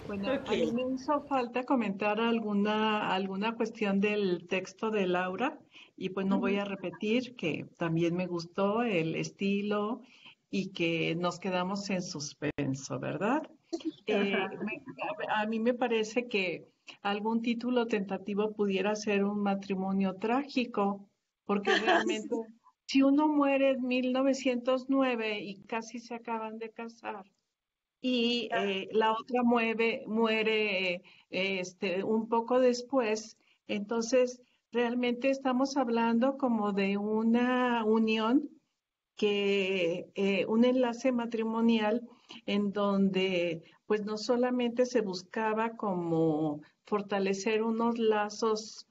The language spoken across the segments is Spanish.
Bueno, Ok. a mí me hizo falta comentar alguna cuestión del texto de Laura y pues no voy Ujú. a repetir que también me gustó el estilo y que nos quedamos en suspenso, ¿verdad? Eh, Ajá. me- a mí me parece que algún título tentativo pudiera ser un matrimonio trágico, porque realmente si uno muere en 1909 y casi se acaban de casar, y la otra muere un poco después. Entonces, realmente estamos hablando como de una unión un enlace matrimonial en donde pues no solamente se buscaba como fortalecer unos lazos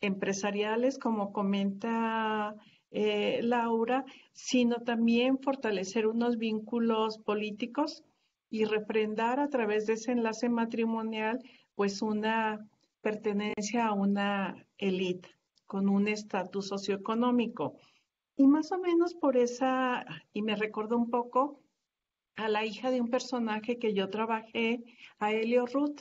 empresariales, como comenta Laura, sino también fortalecer unos vínculos políticos y refrendar a través de ese enlace matrimonial, pues una pertenencia a una élite con un estatus socioeconómico. Y más o menos por esa, y me recordó un poco a la hija de un personaje que yo trabajé, a Elio Ruth.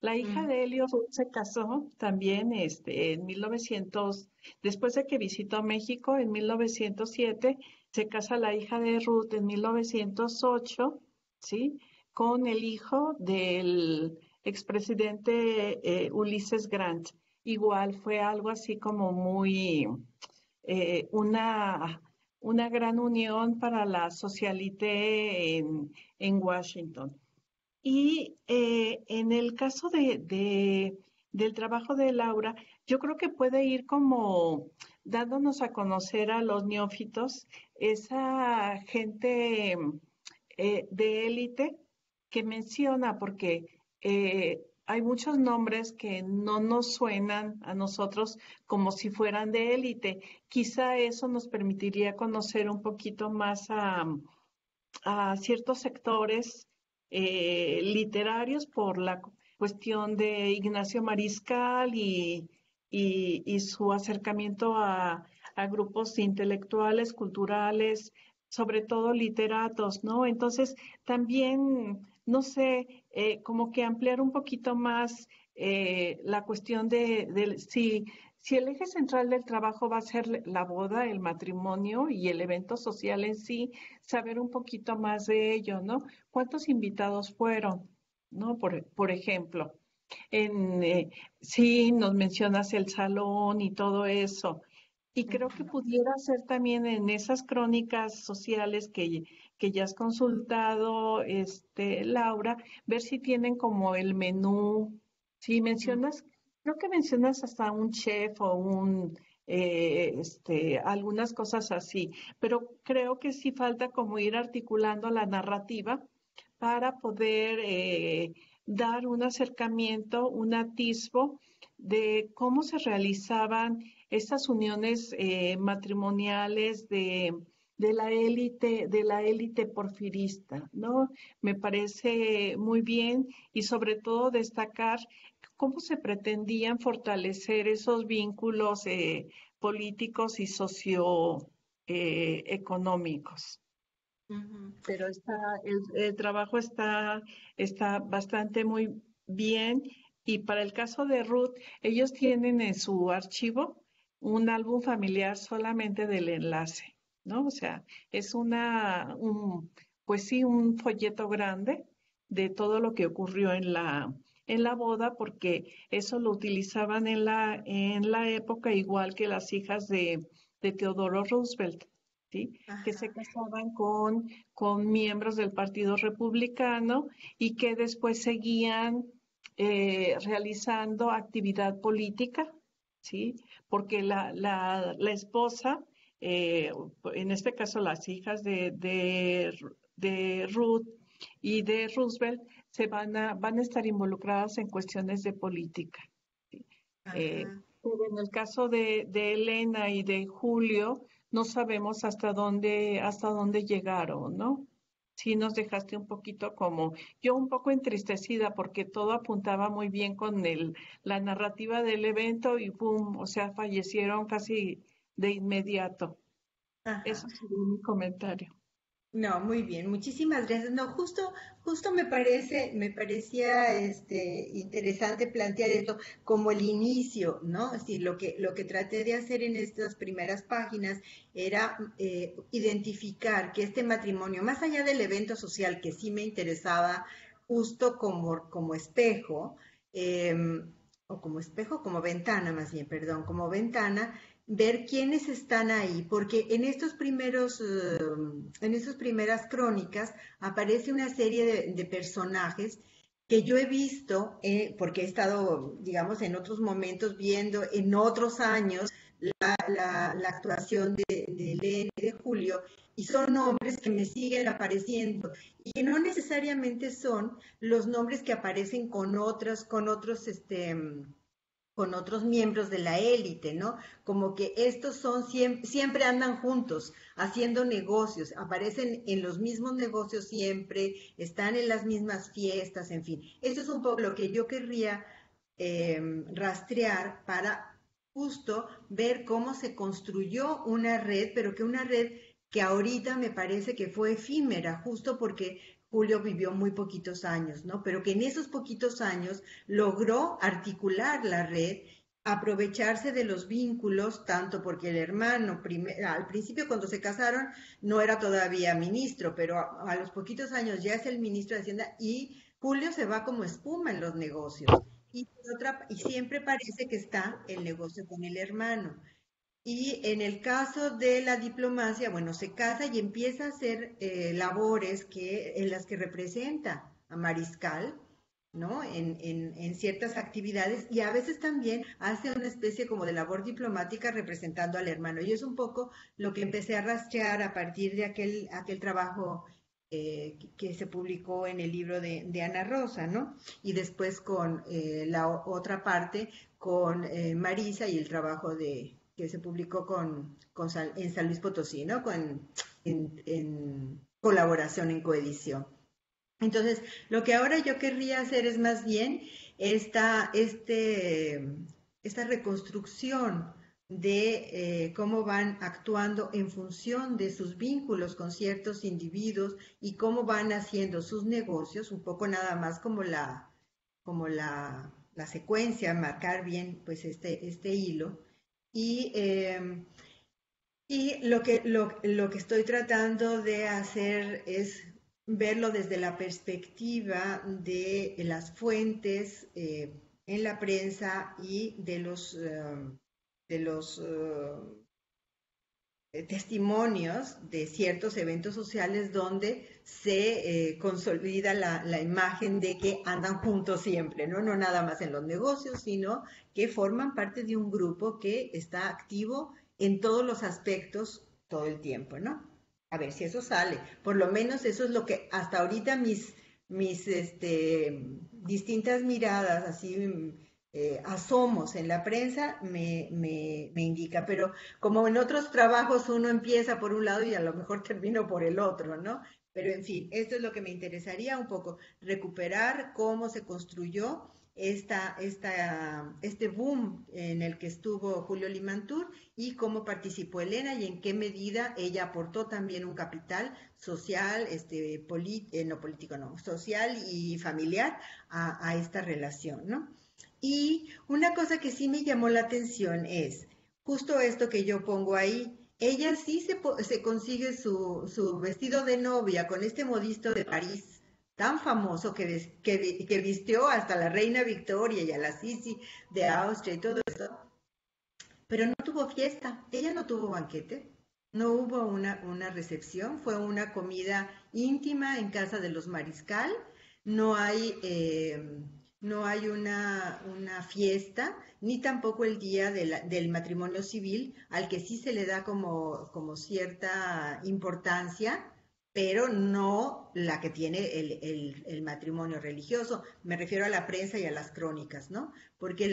La hija Ujú. de Elio Ruth se casó también en 1900, después de que visitó México en 1907, se casa la hija de Ruth en 1908, ¿sí? Con el hijo del expresidente Ulises Grant. Igual fue algo así como muy, eh, una, una gran unión para la socialité en Washington. Y en el caso del trabajo de Laura, yo creo que puede ir como dándonos a conocer a los neófitos, esa gente de élite que menciona, porque hay muchos nombres que no nos suenan a nosotros como si fueran de élite. Quizá eso nos permitiría conocer un poquito más a ciertos sectores literarios por la cuestión de Ignacio Mariscal y su acercamiento a grupos intelectuales, culturales, sobre todo literatos, ¿no? Entonces, también, no sé, como que ampliar un poquito más la cuestión de si el eje central del trabajo va a ser la boda, el matrimonio y el evento social en sí, saber un poquito más de ello, ¿no? ¿Cuántos invitados fueron? ¿No? Por ejemplo, en, sí, nos mencionas el salón y todo eso. Y creo que Ujú. pudiera ser también en esas crónicas sociales que ya has consultado, Laura, ver si tienen como el menú. Si Ujú. mencionas, creo que mencionas hasta un chef o algunas cosas así, pero creo que sí falta como ir articulando la narrativa para poder dar un acercamiento, un atisbo de cómo se realizaban estas uniones matrimoniales de la élite porfirista, ¿no? Me parece muy bien y sobre todo destacar cómo se pretendían fortalecer esos vínculos políticos y socioeconómicos. Ujú. Pero el trabajo está bastante muy bien. Y para el caso de Ruth, ellos tienen en su archivo un álbum familiar solamente del enlace, ¿no? O sea, es pues sí, un folleto grande de todo lo que ocurrió en la boda, porque eso lo utilizaban en la época igual que las hijas de Teodoro Roosevelt, ¿sí? Que se Ajá. casaban con miembros del Partido Republicano y que después seguían realizando actividad política, ¿sí? Porque la esposa, en este caso las hijas de Ruth y de Roosevelt, van a estar involucradas en cuestiones de política. ¿Sí? Eh, Ajá. pero en el caso de Elena y de Julio, no sabemos hasta dónde llegaron, ¿no? Sí nos dejaste un poquito como, yo un poco entristecida porque todo apuntaba muy bien con la narrativa del evento y boom, o sea, fallecieron casi de inmediato. Ajá. Eso sería mi comentario. No, muy bien, muchísimas gracias. No, justo me parecía interesante plantear esto como el inicio, ¿no? Es decir, lo que traté de hacer en estas primeras páginas era identificar que este matrimonio, más allá del evento social que sí me interesaba justo como espejo, o como espejo, como ventana más bien, perdón, como ventana, ver quiénes están ahí, porque en en estas primeras crónicas aparece una serie de personajes que yo he visto, porque he estado, digamos, en otros momentos viendo en otros años la actuación de Elena y de Julio, y son nombres que me siguen apareciendo y que no necesariamente son los nombres que aparecen con otros miembros de la élite, ¿no? Como que estos son siempre andan juntos, haciendo negocios, aparecen en los mismos negocios siempre, están en las mismas fiestas, en fin. Eso es un poco lo que yo querría rastrear para justo ver cómo se construyó una red, pero que una red que ahorita me parece que fue efímera, justo porque Julio vivió muy poquitos años, ¿no? Pero que en esos poquitos años logró articular la red, aprovecharse de los vínculos, tanto porque el hermano, al principio cuando se casaron, no era todavía ministro, pero a los poquitos años ya es el ministro de Hacienda y Julio se va como espuma en los negocios. Y siempre parece que está el negocio con el hermano. Y en el caso de la diplomacia, bueno, se casa y empieza a hacer labores en las que representa a Mariscal, ¿no? En ciertas actividades y a veces también hace una especie como de labor diplomática representando al hermano. Y es un poco lo que empecé a rastrear a partir de aquel trabajo que se publicó en el libro de Ana Rosa, ¿no? Y después con la otra parte, con Marisa y el trabajo que se publicó en San Luis Potosí, ¿no? En colaboración, en coedición. Entonces, lo que ahora yo querría hacer es más bien esta, este, esta reconstrucción de cómo van actuando en función de sus vínculos con ciertos individuos y cómo van haciendo sus negocios, un poco nada más la secuencia, marcar bien pues este hilo. Y, lo que estoy tratando de hacer es verlo desde la perspectiva de las fuentes en la prensa y de los testimonios de ciertos eventos sociales donde se consolida la imagen de que andan juntos siempre, ¿no? No nada más en los negocios, sino que forman parte de un grupo que está activo en todos los aspectos todo el tiempo, ¿no? A ver si eso sale. Por lo menos eso es lo que hasta ahorita mis distintas miradas, así asomos en la prensa, me indica. Pero como en otros trabajos uno empieza por un lado y a lo mejor termino por el otro, ¿no? Pero en fin, esto es lo que me interesaría un poco, recuperar cómo se construyó este boom en el que estuvo Julio Limantur y cómo participó Elena y en qué medida ella aportó también un capital social, no político, no, social y familiar a esta relación, ¿no? Y una cosa que sí me llamó la atención es justo esto que yo pongo ahí. Ella sí se consigue su vestido de novia con este modisto de París, tan famoso que vistió hasta la reina Victoria y a la Sisi de Austria y todo eso, pero no tuvo fiesta, ella no tuvo banquete, no hubo una recepción, fue una comida íntima en casa de los Mariscal, no hay, no hay una fiesta, ni tampoco el día del matrimonio civil, al que sí se le da como cierta importancia, pero no la que tiene el matrimonio religioso. Me refiero a la prensa y a las crónicas, ¿no? Porque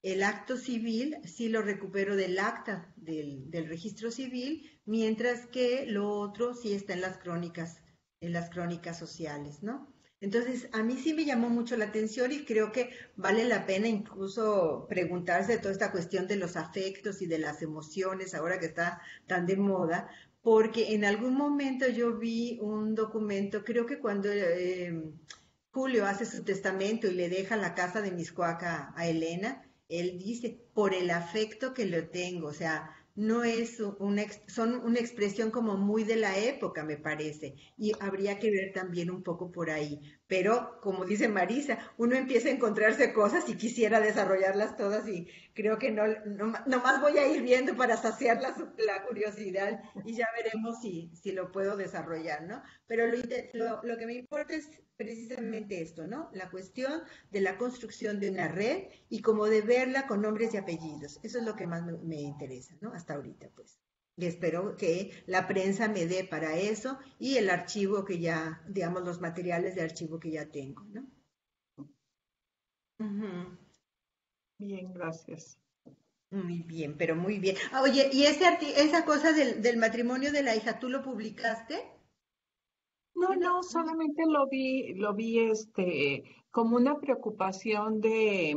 el acto civil sí lo recupero del acta del registro civil, mientras que lo otro sí está en las crónicas sociales, ¿no? Entonces, a mí sí me llamó mucho la atención y creo que vale la pena incluso preguntarse toda esta cuestión de los afectos y de las emociones, ahora que está tan de moda, porque en algún momento yo vi un documento, creo que cuando Julio hace su testamento y le deja la casa de Miscuaca a Elena, él dice, por el afecto que le tengo, o sea, no es son una expresión como muy de la época, me parece, y habría que ver también un poco por ahí. Pero, como dice Marisa, uno empieza a encontrarse cosas y quisiera desarrollarlas todas y creo que no más voy a ir viendo para saciar la curiosidad y ya veremos si lo puedo desarrollar, ¿no? Pero lo que me importa es precisamente esto, ¿no? La cuestión de la construcción de una red y como de verla con nombres y apellidos. Eso es lo que más me interesa, ¿no? Hasta ahorita, pues. Y espero que la prensa me dé para eso y el archivo que ya, digamos, los materiales de archivo que ya tengo, ¿no? Ujú. Bien, gracias. Muy bien, pero muy bien. Ah, oye, ¿y esa cosa del matrimonio de la hija, tú lo publicaste? No, no, solamente lo vi como una preocupación de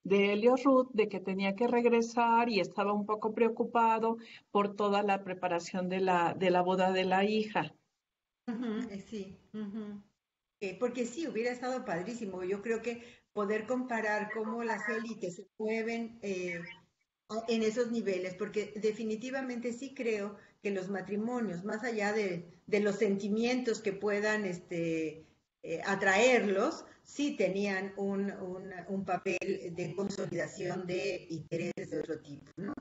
Elio Ruth de que tenía que regresar y estaba un poco preocupado por toda la preparación de la boda de la hija. Ujú, sí. Ujú. Porque sí, hubiera estado padrísimo. Yo creo que poder comparar cómo las élites se mueven en esos niveles, porque definitivamente sí creo que los matrimonios, más allá de los sentimientos que puedan atraerlos, sí tenían un papel de consolidación de intereses de otro tipo, ¿no?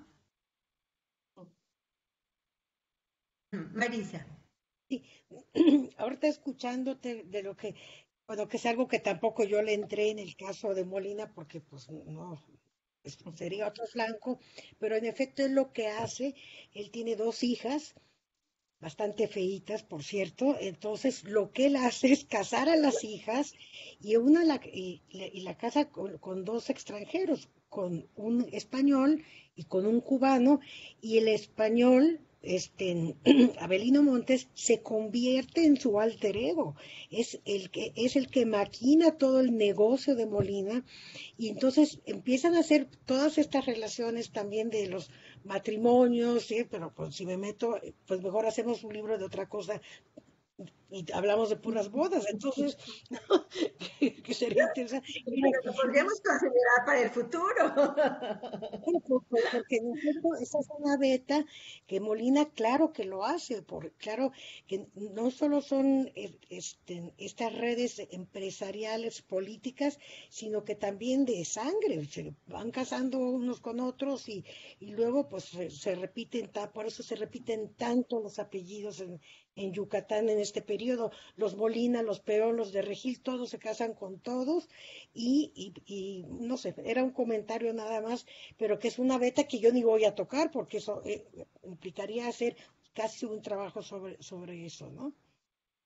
Marisa. Sí, ahorita escuchándote de bueno, que es algo que tampoco yo le entré en el caso de Molina, porque pues no, sería otro flanco, pero en efecto es lo que hace. Él tiene dos hijas, bastante feitas, por cierto. Entonces, lo que él hace es casar a las hijas y la casa con dos extranjeros, con un español y con un cubano, y el español, Abelino Montes, se convierte en su alter ego. Es el que maquina todo el negocio de Molina, y entonces empiezan a hacer todas estas relaciones también de los matrimonios, ¿sí? Pero pues si me meto, pues mejor hacemos un libro de otra cosa y hablamos de puras bodas. Entonces, que sería interesante. Pero Pero lo podríamos considerar para el futuro. porque en efecto esa es una beta que Molina claro que lo hace, claro que no solo son estas redes empresariales políticas, sino que también de sangre, se van casando unos con otros y luego pues se repiten, por eso se repiten tanto los apellidos en Yucatán en este periodo. Los Molina, los Peón, los de Regil, todos se casan con todos y no sé, era un comentario nada más, pero que es una beta que yo ni voy a tocar porque eso implicaría hacer casi un trabajo sobre eso, ¿no?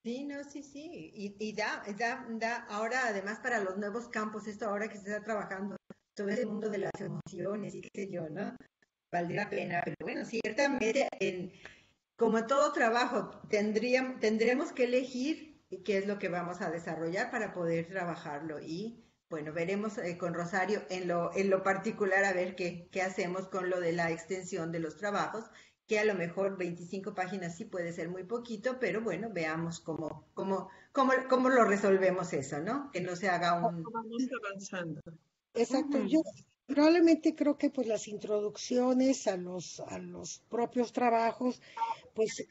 Sí, no, sí, sí. Y da ahora, además, para los nuevos campos, esto ahora que se está trabajando sobre ese mundo de las emociones y qué sé yo, ¿no? Valdría la pena. Pero bueno, ciertamente, como en todo trabajo, tendremos que elegir qué es lo que vamos a desarrollar para poder trabajarlo. Y bueno, veremos con Rosario en lo particular a ver qué hacemos con lo de la extensión de los trabajos, que a lo mejor 25 páginas sí puede ser muy poquito, pero bueno, veamos cómo lo resolvemos eso, ¿no? Que no se haga Vamos avanzando. Exacto, Ujú. yo probablemente creo que pues las introducciones a los propios trabajos, pues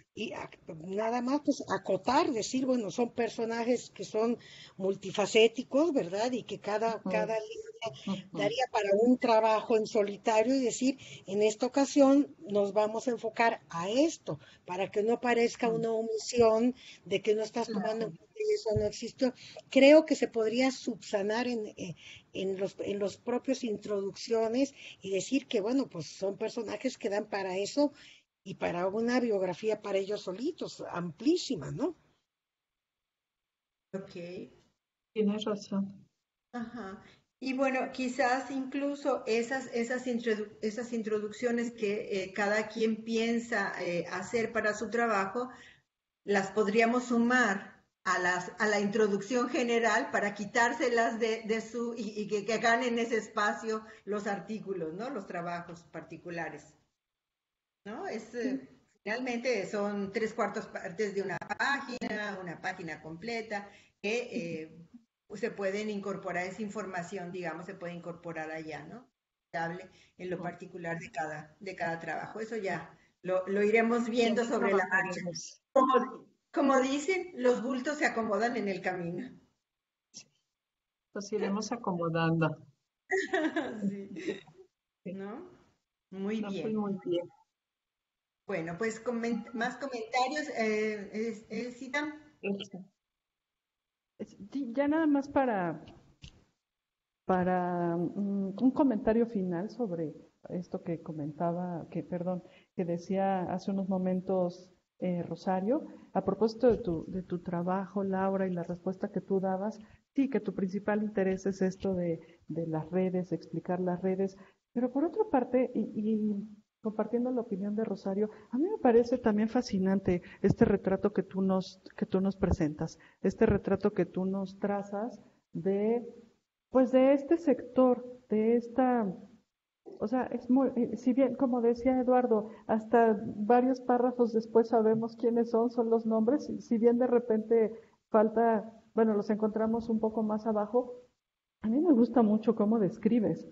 nada más pues acotar, decir, bueno, son personajes que son multifacéticos, ¿verdad? Y que cada línea Ujú. daría para un trabajo en solitario y decir, en esta ocasión nos vamos a enfocar a esto, para que no parezca una omisión de que no estás tomando en Claro. cuenta y eso no existió. Creo que se podría subsanar en los propios introducciones y decir que, bueno, pues son personajes que dan para eso y para una biografía para ellos solitos, amplísima, ¿no? Ok. Tienes razón. Ajá. Y bueno, quizás incluso esas introducciones que cada quien piensa hacer para su trabajo, las podríamos sumar a la introducción general para quitárselas y que ganen ese espacio los artículos, ¿no? Los trabajos particulares, ¿no? Sí, Realmente son 3/4 partes de una página completa, que se pueden incorporar esa información, digamos, se puede incorporar allá, ¿no? En lo particular de cada trabajo. Eso ya lo iremos Ya viendo lo sobre la marcha. trabajaremos. Como dicen, los bultos se acomodan en el camino. Los iremos acomodando. Sí, Sí. ¿no? Muy No, pues bien. muy bien. Bueno, pues más comentarios, Cita. Este, Sí, ya nada más para un comentario final sobre esto que comentaba, perdón, que decía hace unos momentos Rosario, a propósito de tu trabajo, Laura, y la respuesta que tú dabas, sí, que tu principal interés es esto de las redes, explicar las redes, pero por otra parte, y compartiendo la opinión de Rosario, a mí me parece también fascinante este retrato que tú nos presentas, este retrato que tú nos trazas de pues de este sector, de esta, o sea, es muy, si bien, como decía Eduardo, hasta varios párrafos después sabemos quiénes son los nombres, si bien de repente falta, bueno, los encontramos un poco más abajo, a mí me gusta mucho cómo describes,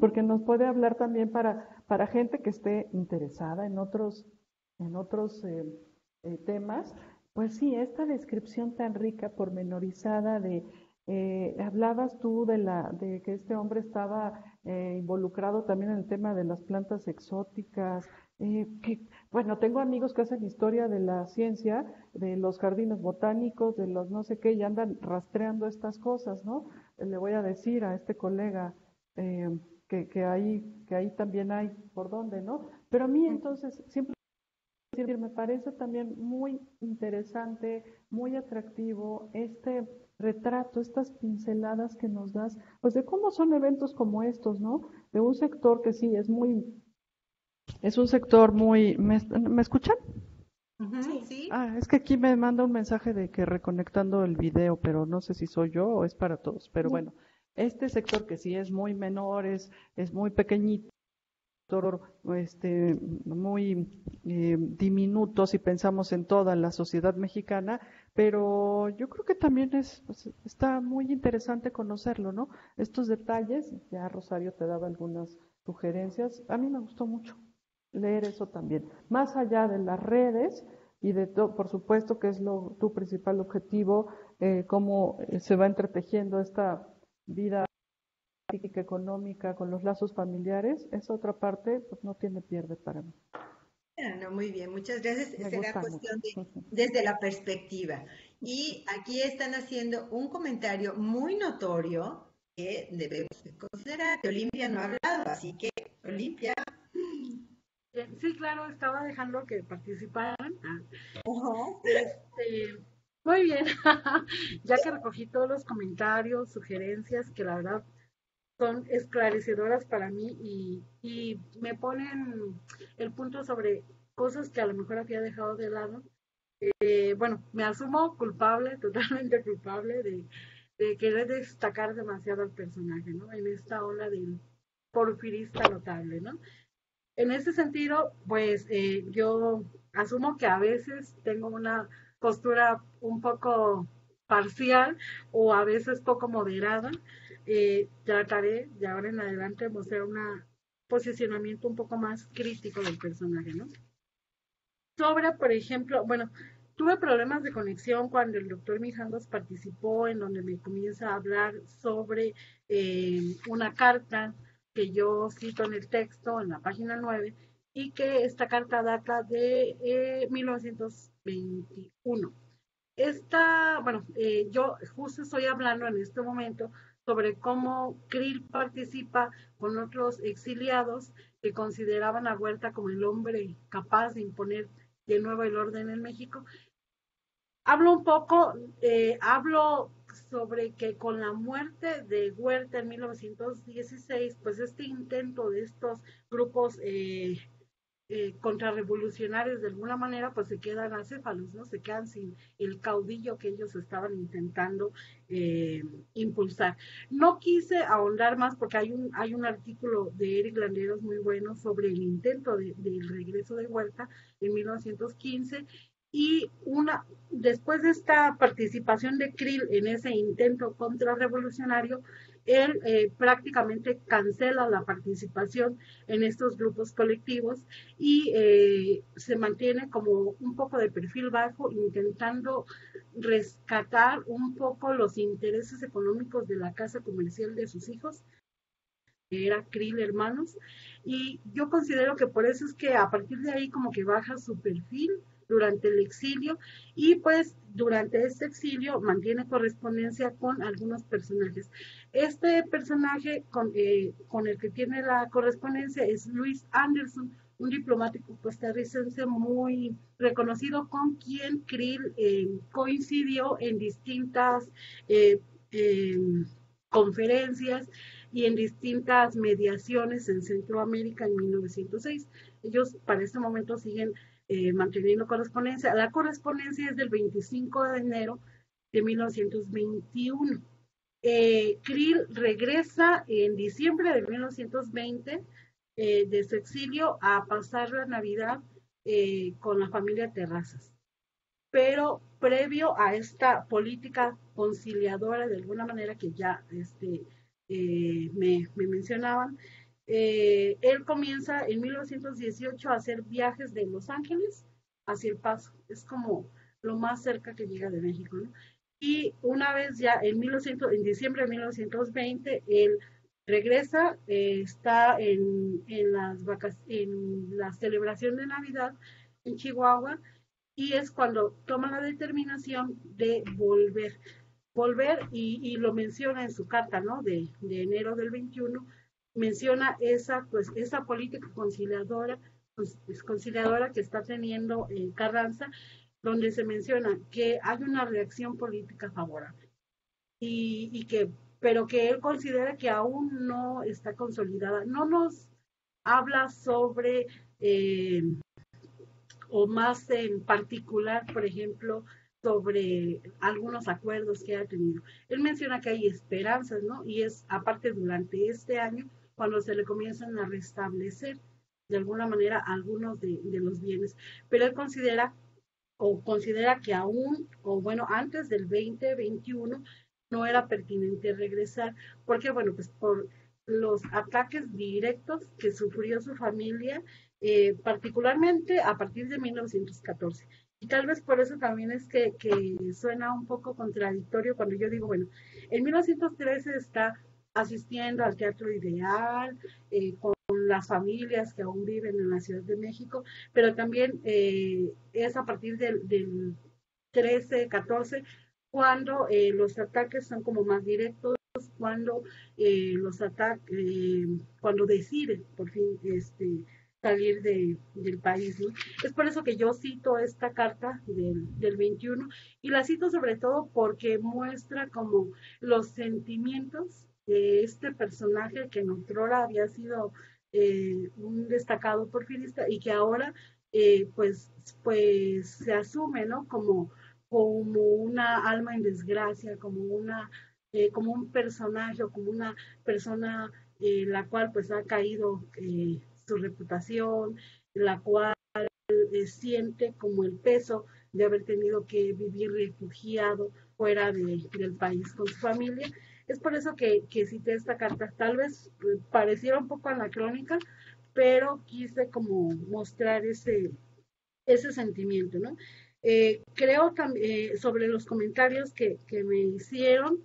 porque nos puede hablar también para gente que esté interesada en otros temas. Pues sí, esta descripción tan rica, pormenorizada de, hablabas tú de que este hombre estaba involucrado también en el tema de las plantas exóticas, bueno, tengo amigos que hacen historia de la ciencia, de los jardines botánicos, de los no sé qué, y andan rastreando estas cosas, ¿no? Le voy a decir a este colega eh, que ahí también hay por dónde, ¿no? Pero a mí entonces siempre me parece también muy interesante, muy atractivo este retrato, estas pinceladas que nos das, pues de cómo son eventos como estos, ¿no? De un sector que sí es un sector muy, ¿me escuchan? Ujú, sí. Ah, es que aquí me manda un mensaje de que reconectando el video, pero no sé si soy yo o es para todos. Pero bueno, este sector que sí es muy menor, es muy pequeñito, muy diminuto si pensamos en toda la sociedad mexicana, pero yo creo que también pues, está muy interesante conocerlo, ¿no? Estos detalles, ya Rosario te daba algunas sugerencias, a mí me gustó mucho leer eso también, más allá de las redes y de todo, por supuesto que es tu principal objetivo, cómo se va entretejiendo esta vida política, económica, con los lazos familiares, esa otra parte pues no tiene pierde para mí. No, muy bien, muchas gracias. Me Será gusta mucho. cuestión de desde la perspectiva. Y aquí están haciendo un comentario muy notorio que debemos de considerar, que Olimpia no ha hablado, así que Olimpia. Sí, claro, estaba dejando que participaran. Ajá. Muy bien, ya que recogí todos los comentarios, sugerencias, que la verdad son esclarecedoras para mí y me ponen el punto sobre cosas que a lo mejor había dejado de lado. Bueno, me asumo culpable, totalmente culpable de querer destacar demasiado al personaje, ¿no? En esta ola del porfirista notable, ¿no? En ese sentido, pues yo asumo que a veces tengo una postura un poco parcial o a veces poco moderada. Trataré de ahora en adelante mostrar un posicionamiento un poco más crítico del personaje, ¿no? Sobre, por ejemplo, bueno, tuve problemas de conexión cuando el doctor Mijangos participó, en donde me comienza a hablar sobre una carta que yo cito en el texto, en la página 9, y que esta carta data de 1921. Bueno, yo justo estoy hablando en este momento sobre cómo Krill participa con otros exiliados que consideraban a Huerta como el hombre capaz de imponer de nuevo el orden en México. Hablo sobre que con la muerte de Huerta en 1916, pues este intento de estos grupos contrarrevolucionarios de alguna manera, pues se quedan acéfalos, ¿no? Se quedan sin el caudillo que ellos estaban intentando impulsar. No quise ahondar más porque hay un artículo de Eric Landeros muy bueno sobre el intento del regreso de Huerta en 1915 y después de esta participación de Krill en ese intento contrarrevolucionario, él prácticamente cancela la participación en estos grupos colectivos y se mantiene como un poco de perfil bajo, intentando rescatar un poco los intereses económicos de la casa comercial de sus hijos, que era Krill Hermanos, y yo considero que por eso es que a partir de ahí como que baja su perfil durante el exilio y pues durante este exilio mantiene correspondencia con algunos personajes. Este personaje con el que tiene la correspondencia es Louis Anderson, un diplomático costarricense muy reconocido con quien Krill coincidió en distintas conferencias y en distintas mediaciones en Centroamérica en 1906. Ellos para este momento siguen manteniendo correspondencia. La correspondencia es del 25 de enero de 1921. Krill regresa en diciembre de 1920 de su exilio a pasar la Navidad con la familia Terrazas. Pero previo a esta política conciliadora, de alguna manera que ya me mencionaban, él comienza en 1918 a hacer viajes de Los Ángeles hacia El Paso. Es como lo más cerca que llega de México, ¿no? Y una vez ya en diciembre de 1920, él regresa, está en la celebración de Navidad en Chihuahua, y es cuando toma la determinación de volver y lo menciona en su carta, ¿no? De enero del 21, menciona esa política conciliadora que está teniendo Carranza, donde se menciona que hay una reacción política favorable pero que él considera que aún no está consolidada. No nos habla sobre o más en particular, por ejemplo, sobre algunos acuerdos que ha tenido. Él menciona que hay esperanzas, ¿no? Y es aparte durante este año cuando se le comienzan a restablecer de alguna manera algunos de los bienes. Pero él considera que aún, o bueno, antes del 2021 no era pertinente regresar, porque bueno, pues por los ataques directos que sufrió su familia, particularmente a partir de 1914. Y tal vez por eso también es que suena un poco contradictorio cuando yo digo, bueno, en 1913 está asistiendo al Teatro Ideal, con las familias que aún viven en la Ciudad de México, pero también es a partir del 13, 14, cuando los ataques son como más directos, cuando cuando decide por fin salir del país, ¿no? Es por eso que yo cito esta carta del 21 y la cito sobre todo porque muestra como los sentimientos de este personaje que en otrora había sido un destacado porfirista y que ahora pues se asume, ¿no? Como una alma en desgracia, como un personaje o como una persona la cual pues ha caído su reputación, la cual siente como el peso de haber tenido que vivir refugiado fuera del país con su familia. Es por eso que cité esta carta. Tal vez pareciera un poco anacrónica, pero quise como mostrar ese sentimiento, ¿no? Creo también sobre los comentarios que me hicieron.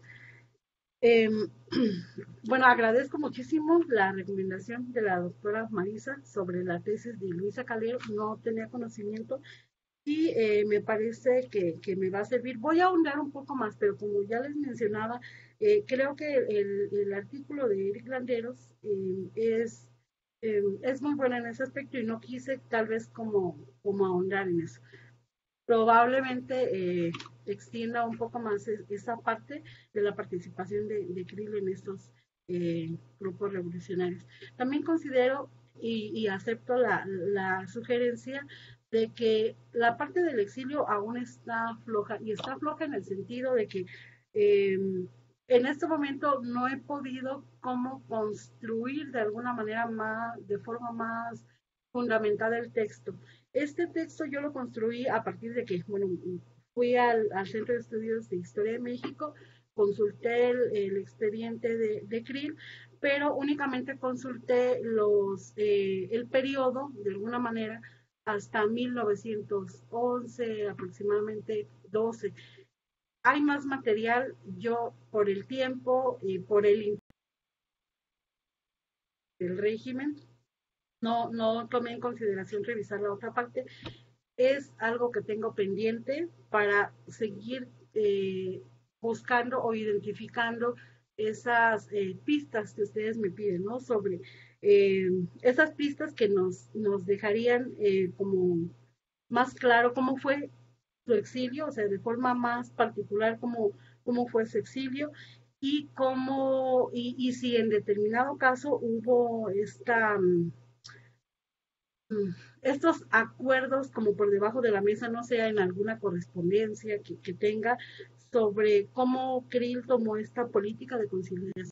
Bueno, agradezco muchísimo la recomendación de la doctora Marisa sobre la tesis de Luisa Calero. No tenía conocimiento y me parece que me va a servir. Voy a ahondar un poco más, pero como ya les mencionaba, creo que el artículo de Eric Landeros es muy bueno en ese aspecto y no quise tal vez como ahondar en eso. Probablemente extienda un poco más esa parte de la participación de Krill en estos grupos revolucionarios. También considero y acepto la sugerencia de que la parte del exilio aún está floja, y está floja en el sentido de que eh, en este momento no he podido cómo construir de alguna manera más, de forma más fundamentada el texto. Este texto yo lo construí a partir de que, bueno, fui al Centro de Estudios de Historia de México, consulté el expediente de Krill, pero únicamente consulté el periodo, de alguna manera, hasta 1911, aproximadamente 12. Hay más material, yo por el tiempo y por el régimen, no tomé en consideración revisar la otra parte. Es algo que tengo pendiente para seguir buscando o identificando esas pistas que ustedes me piden, ¿no? Sobre esas pistas que nos dejarían como más claro cómo fue su exilio, o sea, de forma más particular cómo fue su exilio y si en determinado caso hubo estos acuerdos como por debajo de la mesa, no sea en alguna correspondencia que tenga sobre cómo Krill tomó esta política de conciliación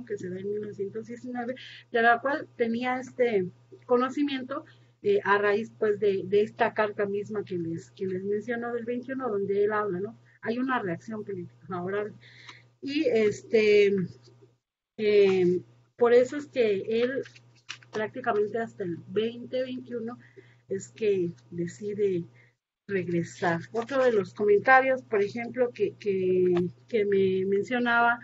que se da en 1919, de la cual tenía este conocimiento a raíz pues de esta carta misma que les menciono del 21, donde él habla, ¿no? Hay una reacción política favorable. Y eh, por eso es que él prácticamente hasta el 2021 es que decide regresar. Otro de los comentarios, por ejemplo, que me mencionaba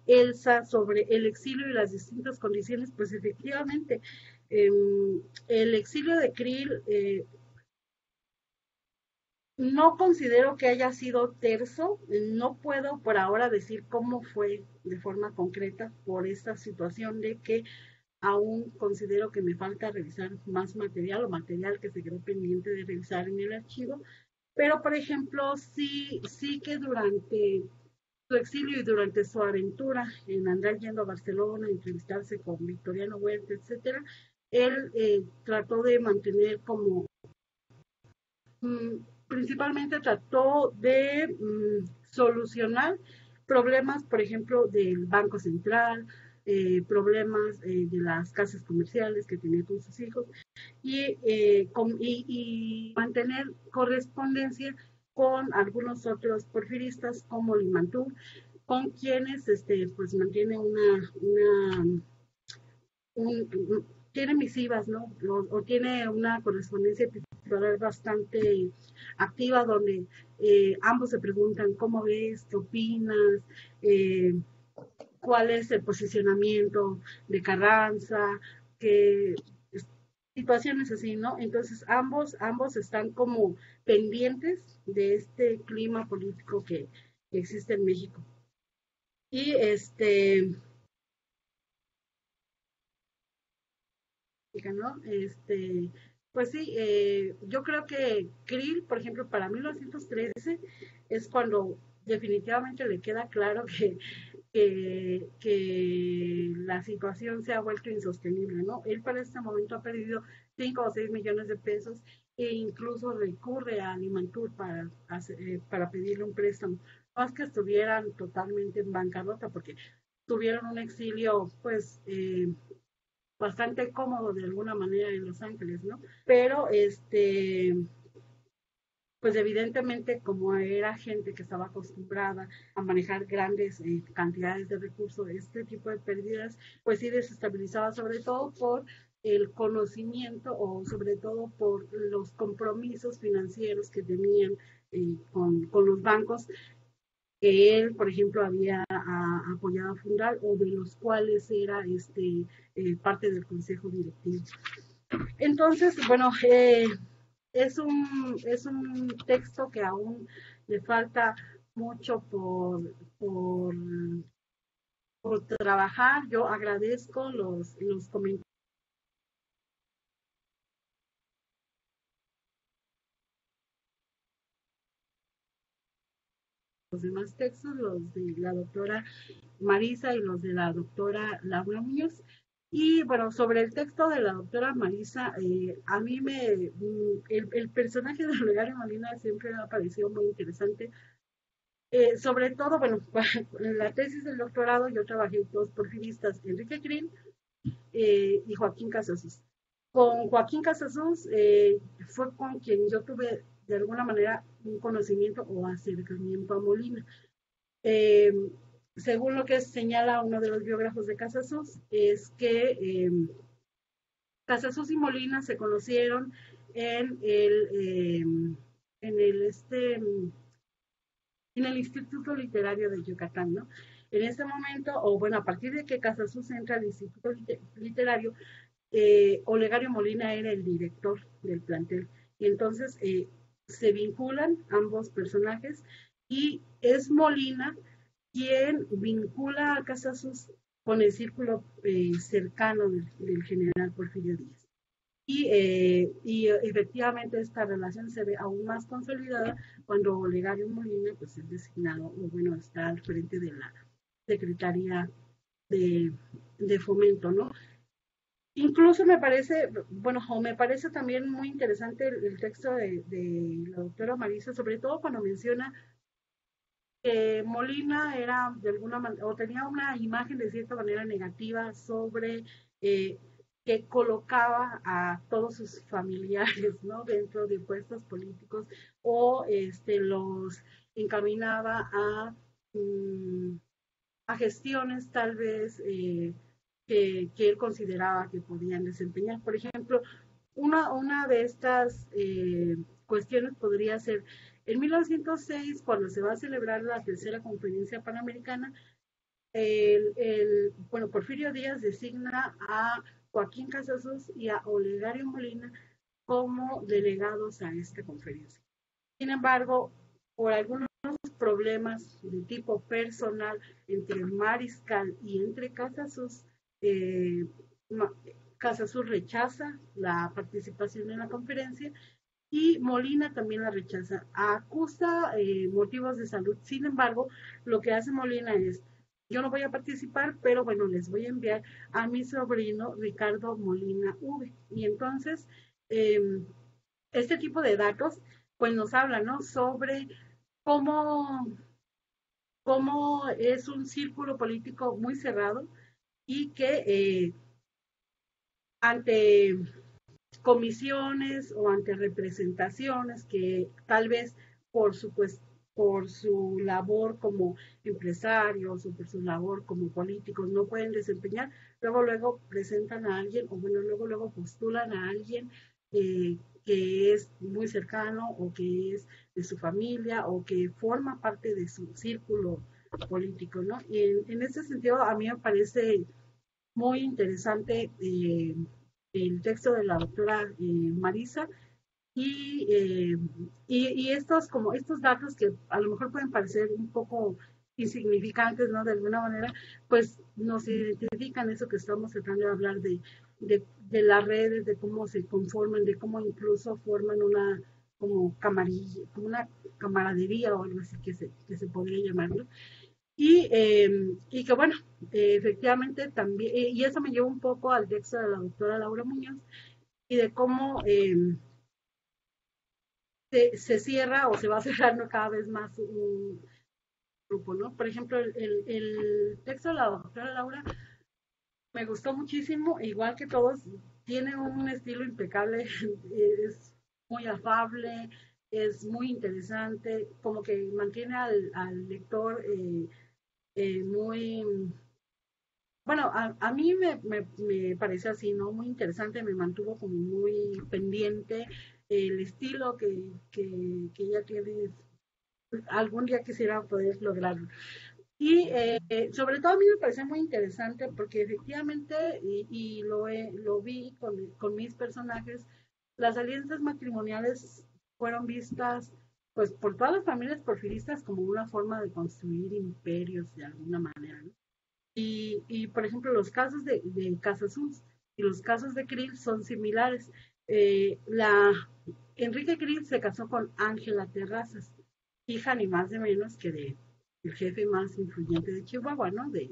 Elsa sobre el exilio y las distintas condiciones, pues efectivamente, el exilio de Krill no considero que haya sido terso, no puedo por ahora decir cómo fue de forma concreta por esta situación de que aún considero que me falta revisar más material o material que se quedó pendiente de revisar en el archivo, pero por ejemplo, sí que durante su exilio y durante su aventura en andar yendo a Barcelona, entrevistarse con Victoriano Huerta, etcétera, él trató de mantener como, principalmente trató de solucionar problemas, por ejemplo, del Banco Central, problemas de las casas comerciales que tenía con sus hijos y mantener correspondencia con algunos otros porfiristas como Limantur, con quienes pues mantiene tiene misivas, ¿no? O tiene una correspondencia epistolar bastante activa donde ambos se preguntan cómo ves, qué opinas, cuál es el posicionamiento de Carranza, qué situaciones así, ¿no? Entonces ambos están como pendientes de este clima político que existe en México. Y ¿no? Pues sí, yo creo que Krill, por ejemplo, para 1913 es cuando definitivamente le queda claro que la situación se ha vuelto insostenible, ¿no? Él para este momento ha perdido 5 o 6 millones de pesos e incluso recurre a Limantur para pedirle un préstamo. No es que estuvieran totalmente en bancarrota, porque tuvieron un exilio, pues, bastante cómodo de alguna manera en Los Ángeles, ¿no? Pero pues evidentemente como era gente que estaba acostumbrada a manejar grandes cantidades de recursos, este tipo de pérdidas, pues sí desestabilizaba sobre todo por el conocimiento o sobre todo por los compromisos financieros que tenían con los bancos que él, por ejemplo, había apoyado a fundar o de los cuales era parte del consejo directivo. Entonces, bueno, es un texto que aún le falta mucho por trabajar. Yo agradezco los comentarios. Los demás textos, los de la doctora Marisa y los de la doctora Laura Muñoz. Y bueno, sobre el texto de la doctora Marisa, a mí el personaje de Olegario Molina siempre me ha parecido muy interesante. Sobre todo, bueno, en la tesis del doctorado yo trabajé con dos porfiristas, Enrique Green y Joaquín Casasus. Con Joaquín Casasus fue con quien yo tuve de alguna manera un conocimiento o acercamiento a Molina. Eh, Según lo que señala uno de los biógrafos de Casasus, es que Casasus y Molina se conocieron en en el, este, en el Instituto Literario de Yucatán, ¿no? En ese momento, o bueno, a partir de que Casasus entra al Instituto Literario, Olegario Molina era el director del plantel. Y entonces se vinculan ambos personajes y es Molina quien vincula a Casasus con el círculo cercano del general Porfirio Díaz. Y efectivamente esta relación se ve aún más consolidada cuando Olegario Molina pues, es designado, o bueno, está al frente de la Secretaría de Fomento, ¿no? Incluso me parece, bueno, me parece también muy interesante el texto de la doctora Marisa, sobre todo cuando menciona que Molina era de alguna manera, o tenía una imagen de cierta manera negativa sobre que colocaba a todos sus familiares, ¿no? Dentro de puestos políticos o los encaminaba a gestiones tal vez que él consideraba que podían desempeñar. Por ejemplo, una de estas cuestiones podría ser, en 1906, cuando se va a celebrar la tercera conferencia panamericana, bueno, Porfirio Díaz designa a Joaquín Casasus y a Olegario Molina como delegados a esta conferencia. Sin embargo, por algunos problemas de tipo personal entre Mariscal y entre Casasus, eh, Casasus rechaza la participación en la conferencia y Molina también la rechaza. Acusa motivos de salud. Sin embargo, lo que hace Molina es, yo no voy a participar, pero bueno, les voy a enviar a mi sobrino Ricardo Molina V. Y entonces, este tipo de datos, pues nos habla, ¿no? Sobre cómo, cómo es un círculo político muy cerrado y que ante comisiones o ante representaciones que tal vez por su pues, por su labor como empresarios o por su labor como políticos no pueden desempeñar, luego presentan a alguien o bueno, luego postulan a alguien que es muy cercano o que es de su familia o que forma parte de su círculo político, ¿no? Y en ese sentido a mí me parece muy interesante el texto de la doctora Marisa y, y estos datos que a lo mejor pueden parecer un poco insignificantes, ¿no? De alguna manera, pues nos identifican eso que estamos tratando de hablar de las redes, de cómo se conforman, de cómo incluso forman una como camarilla, como una camaradería o algo así que se podría llamar, ¿no? Y que bueno, efectivamente también, y eso me lleva un poco al texto de la doctora Laura Muñoz y de cómo se cierra o se va cerrando cada vez más un grupo, ¿no? Por ejemplo, el texto de la doctora Laura me gustó muchísimo, igual que todos, tiene un estilo impecable, es muy afable, es muy interesante, como que mantiene al lector muy bueno, a mí me parece así, ¿no? Muy interesante, me mantuvo como muy pendiente el estilo que ella tiene. Algún día quisiera poder lograrlo. Y sobre todo a mí me parece muy interesante porque efectivamente, y lo vi con mis personajes, las alianzas matrimoniales fueron vistas pues por todas las familias porfiristas como una forma de construir imperios de alguna manera, ¿no? Por ejemplo, los casos de Casasus y los casos de Krill son similares. Enrique Krill se casó con Ángela Terrazas, hija ni más ni menos que del jefe más influyente de Chihuahua, ¿no? De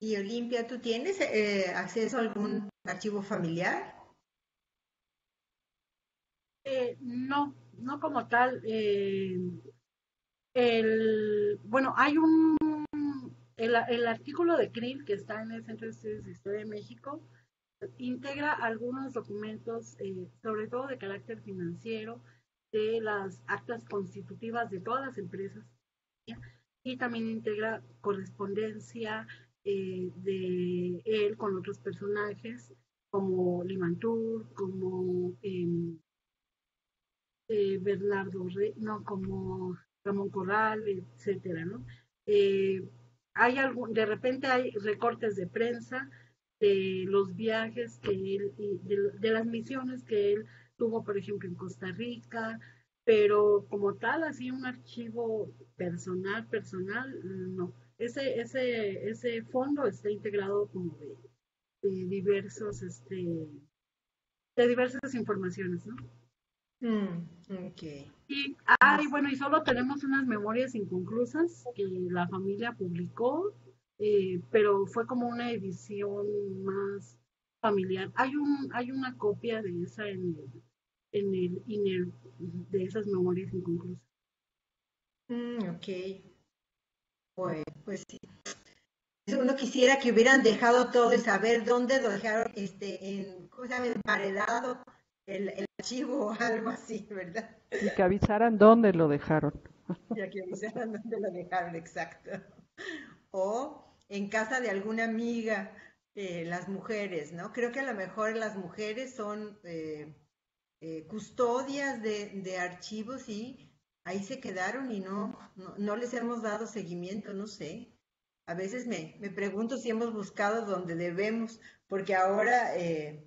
Y Olimpia, ¿tú tienes acceso a algún archivo familiar? No, no como tal. Bueno, el artículo de CRIL que está en el Centro de Estudios de Historia de México integra algunos documentos, sobre todo de carácter financiero, de las actas constitutivas de todas las empresas, y también integra correspondencia de él con otros personajes como Limantur, como Bernardo Rey, no, como Ramón Corral, etcétera, ¿no? Eh, de repente hay recortes de prensa de los viajes que él, de las misiones que él tuvo, por ejemplo, en Costa Rica, pero como tal, así un archivo personal, no. Ese fondo está integrado como de diversos, de diversas informaciones, ¿no? Ok. Bueno, y solo tenemos unas memorias inconclusas que la familia publicó, pero fue como una edición más familiar. Hay una copia de esa en el INER, de esas memorias inconclusas. Ok. Bueno, pues sí. Uno quisiera que hubieran dejado todo y saber dónde lo dejaron, ¿cómo se llama? Emparedado el archivo o algo así, ¿verdad? Y que avisaran dónde lo dejaron. Ya que avisaran dónde lo dejaron, exacto. O en casa de alguna amiga, las mujeres, ¿no? Creo que a lo mejor las mujeres son custodias de archivos y ahí se quedaron y no les hemos dado seguimiento, no sé. A veces me pregunto si hemos buscado donde debemos, porque ahora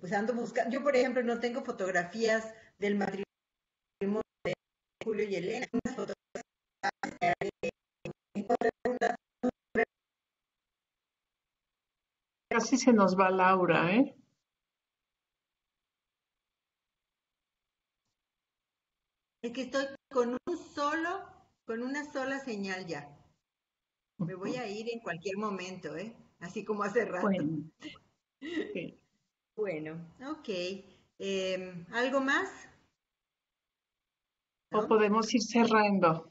pues ando buscando. Yo, por ejemplo, no tengo fotografías del matrimonio de Julio y Elena, unas fotografías Casi se nos va Laura, ¿eh? es que estoy con una sola señal ya. Me voy a ir en cualquier momento, ¿eh? Así como hace rato. Bueno, sí. Bueno, ok. ¿Algo más? O ¿No? podemos ir cerrando.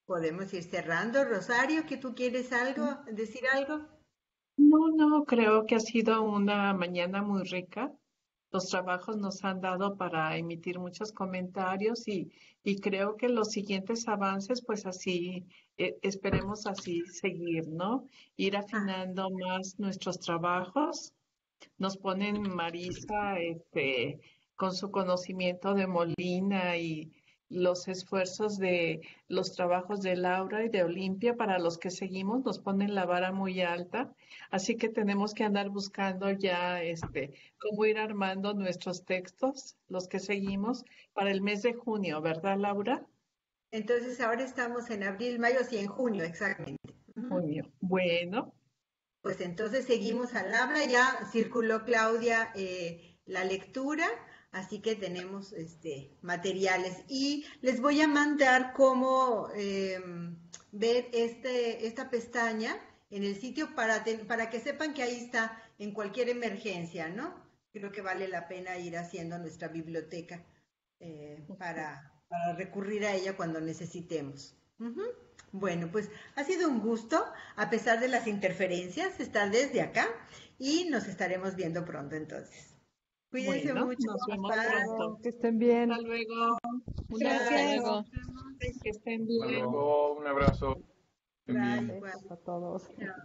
Podemos ir cerrando. Rosario, ¿que tú quieres algo, decir algo? No, creo que ha sido una mañana muy rica. Los trabajos nos han dado para emitir muchos comentarios y creo que los siguientes avances, pues así, esperemos así seguir, ¿no? Ir Ah, afinando más nuestros trabajos. Nos ponen Marisa, con su conocimiento de Molina y los esfuerzos de los trabajos de Laura y de Olimpia para los que seguimos, nos ponen la vara muy alta. Así que tenemos que andar buscando ya, cómo ir armando nuestros textos, los que seguimos, para el mes de junio, ¿verdad, Laura? entonces ahora estamos en abril, mayo, sí, en junio, exactamente. Ujú. Junio. Bueno, Pues entonces seguimos al habla, ya circuló Claudia la lectura, así que tenemos materiales y les voy a mandar cómo ver esta pestaña en el sitio para que sepan que ahí está en cualquier emergencia, ¿no? Creo que vale la pena ir haciendo nuestra biblioteca para recurrir a ella cuando necesitemos. Ujú. Bueno, pues ha sido un gusto, a pesar de las interferencias, estar desde acá y nos estaremos viendo pronto entonces. Cuídense bueno, mucho. nos vemos Hasta pronto. luego, que estén Hasta bien. luego. Un Hasta Gracias. abrazo. luego. Que estén Hasta bien. luego. Un abrazo. Estén Bye, bien. igual. Besos a todos. Ya.